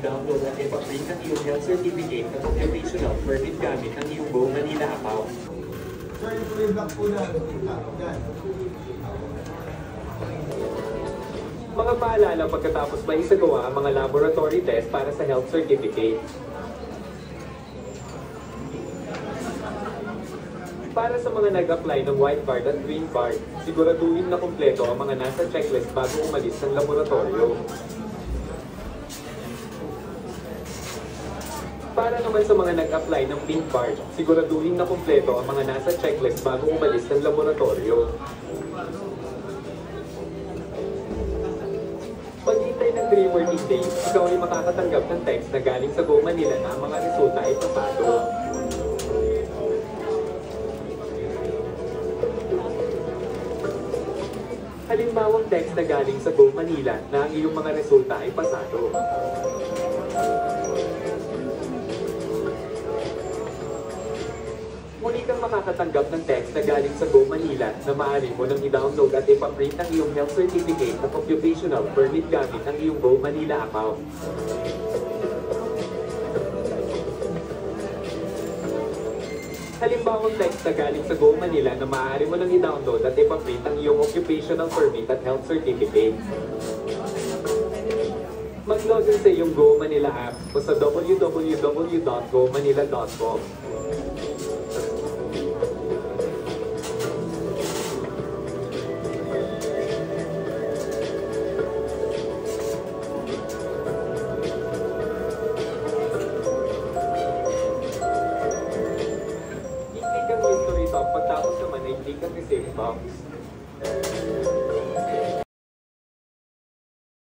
i-download at ipaprint ang iyong health certificate at occupational permit gamit ang iyong Go Manila account. Sir, yung block po na. Yan. Mga paalala pagkatapos may isagawa ang mga laboratory test para sa health certificate. Para sa mga nag-apply ng white card at green card, siguraduhin na kumpleto ang mga nasa checklist bago umalis ng laboratorio. Para naman sa mga nag-apply ng pink card, siguraduhin na kumpleto ang mga nasa checklist bago umalis ng laboratorio. Paghintay ng 3 working days, ikaw ay makakatanggap ng text na galing sa Go Manila na ang mga resulta ay pasado. Halimbawang text na galing sa Go Manila na ang iyong mga resulta ay pasado. Muli kang makakatanggap ng text na galing sa Go Manila na maaari mo nang i-download at ipaprint ang iyong health certificate at occupational permit gamit ang iyong Go Manila account. Halimbawang text na galing sa Go Manila na maaari mo nang i-download at ipaprint ang iyong occupational permit at health certificate. Mag-login sa iyong Go Manila app o sa www.gomanila.com. I-click ang history tab pagtapos naman ay click ang receipt box.